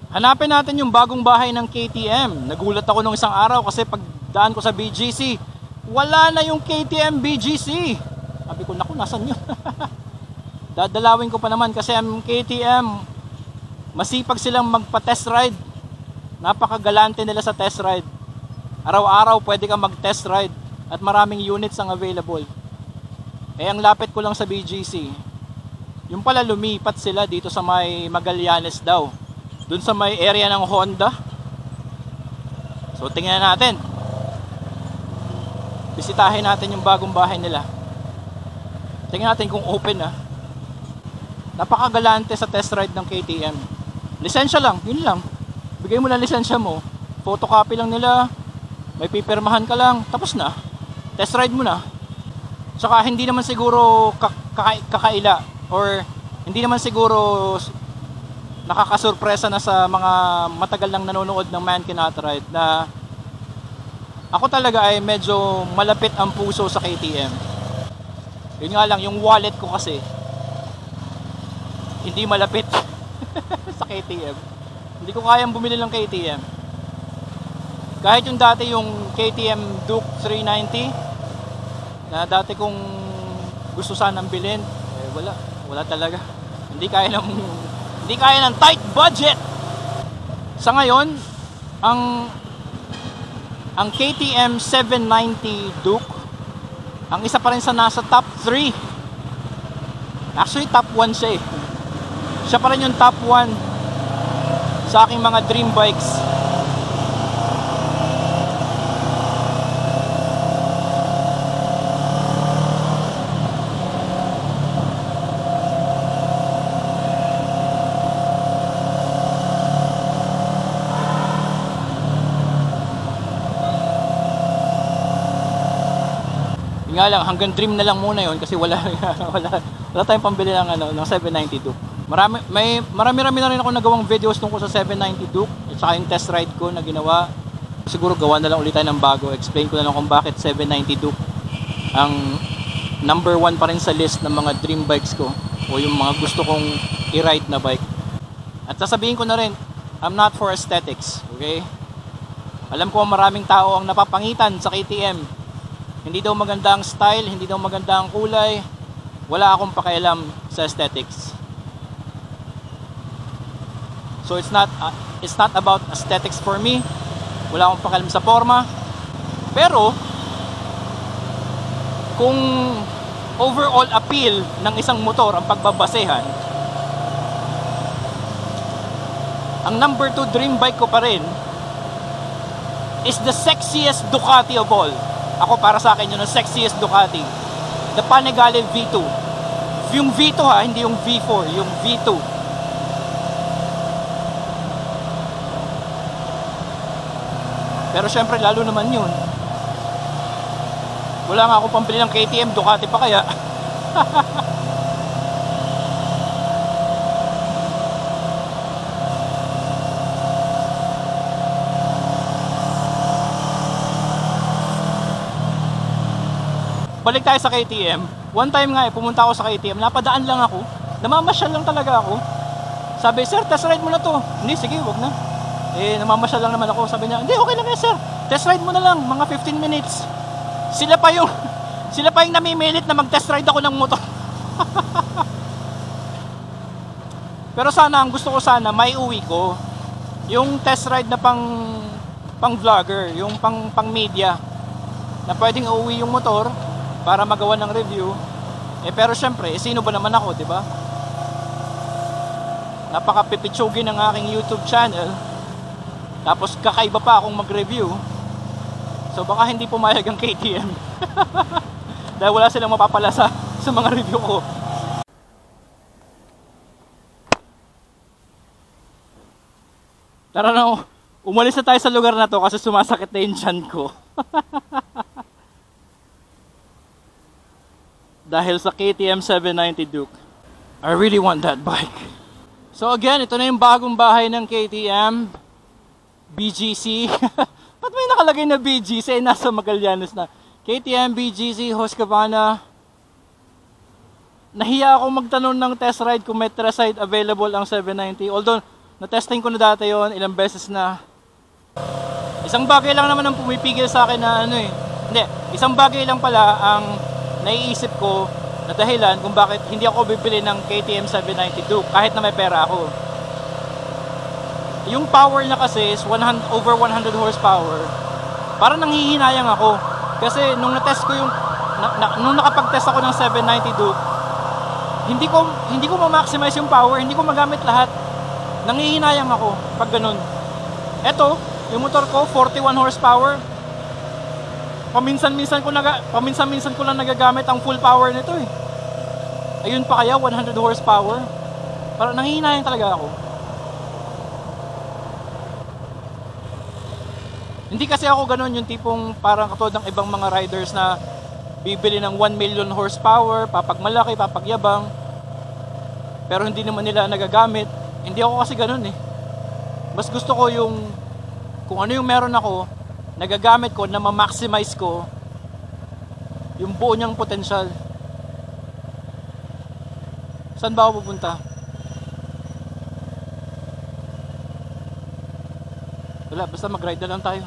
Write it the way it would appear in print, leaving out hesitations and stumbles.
Hanapin natin yung bagong bahay ng KTM. Nagulat ako nung isang araw kasi pagdaan ko sa BGC, wala na yung KTM BGC. Sabi ko, naku, nasan yun? Dadalawin ko pa naman kasi ang KTM, masipag silang magpa-test ride. Napakagalante nila sa test ride. Araw-araw pwede kang mag-test ride at maraming units ang available. Eh ang lapit ko lang sa BGC, yung pala lumipat sila dito sa may Magallanes daw, dun sa may area ng Honda. So tingnan natin, bisitahin natin yung bagong bahay nila. Tingnan natin kung open na. Napakagalante sa test ride ng KTM. Lisensya lang, yun lang. Bigay mo na lisensya mo, photocopy lang nila, may pipirmahan ka lang, tapos na. Test ride mo na. Saka hindi naman siguro kakaila or hindi naman siguro nakakasurpresa na sa mga matagal nang nanonood ng Man Cannot Ride na ako talaga ay medyo malapit ang puso sa KTM. Yun nga lang, yung wallet ko kasi hindi malapit sa KTM. Hindi ko kayang bumili ng KTM. Kahit yung dati yung KTM Duke 390 na dati kong gusto sanang bilhin, eh wala talaga. Hindi kaya ng tight budget. Sa ngayon, ang KTM 790 Duke, ang isa pa rin sa nasa top 3. Actually top 1 siya eh. Siya pa rin yung top 1 sa aking mga dream bikes. Nga lang, hanggang dream na lang muna yon kasi wala tayong pambili ng 790 Duke. Marami na rin ako nagawang videos tungkol sa 790 Duke at saka yung test ride ko na ginawa. Siguro gawa na lang ulit tayo ng bago. Explain ko na lang kung bakit 790 Duke ang number 1 pa rin sa list ng mga dream bikes ko o yung mga gusto kong i-ride na bike. At sasabihin ko na rin, I'm not for aesthetics, okay? Alam ko maraming tao ang napapangitan sa KTM. Hindi daw maganda ang style, hindi daw maganda ang kulay. Wala akong pakialam sa aesthetics. So it's not about aesthetics for me. Wala akong pakialam sa forma. Pero kung overall appeal ng isang motor ang pagbabasehan, ang number 2 dream bike ko pa rin is the sexiest Ducati of all. Ako, para sa akin yun ang sexiest Ducati, the Panigale V2. Yung V2 ha, hindi yung V4, yung V2. Pero syempre lalo naman yun, wala nga ako pambili ng KTM, Ducati pa kaya. Balik tayo sa KTM. One time nga pumunta ako sa KTM, napadaan lang ako, namamasyal lang talaga ako. Sabi, sir, test ride mo na to. Hindi, sige, wag na. Eh, namamasyal lang naman ako. Sabi niya, hindi, okay lang yan, sir. Test ride mo na lang, mga 15 minutes. Sila pa yung namimilit na mag-test ride ako ng motor. Pero sana, ang gusto ko sana, may uwi ko. Yung test ride na pang vlogger, yung pang media, na pwedeng uuwi yung motor para magawa ng review. Eh pero syempre, sino ba naman ako, di ba? Napaka-pipitsugin ng aking YouTube channel. Tapos kakaiba pa akong mag-review. So baka hindi pumayag ang KTM. Dahil wala silang mapapala sa mga review ko. Tara na, umalis na tayo sa lugar na to kasi sumasakit na yung tiyan ko. Dahil sa KTM 790 Duke. I really want that bike. So again, ito na yung bagong bahay ng KTM BGC. Ba't may nakalagay na BGC? Nasa Magallanes na. KTM BGC Husqvarna. Nahiya ako magtanong ng test ride kung may test ride available ang 790. Although Na-testing ko na dati yon, ilang beses na. Isang bagay lang naman ang pumipigil sa akin na ano eh. Hindi, isang bagay lang pala ang naiisip ko na dahilan kung bakit hindi ako bibili ng KTM 790 Duke kahit na may pera ako. Yung power niya kasi is over 100 horsepower. Parang nanghihinayang ako. Kasi nung na-test ko yung nung nakapag-test ako ng 790 Duke, hindi ko ma-maximize yung power, hindi ko magamit lahat. Nanghihinayang ako pag ganun. Eto, yung motor ko 41 horsepower. Paminsan-minsan ko lang nagagamit ang full power nito eh. Ayun pa kaya 100 horsepower. Parang nanghihinayang talaga ako. Hindi kasi ako ganun yung tipong parang katulad ng ibang mga riders na bibili ng 1 million horsepower, papagmalaki, papagyabang, pero hindi naman nila nagagamit. Hindi ako kasi ganun eh. Mas gusto ko yung kung ano yung meron ako, nagagamit ko, na ma-maximize ko yung buo niyang potential. Saan ba ako pupunta? Wala, basta mag-ride na lang tayo.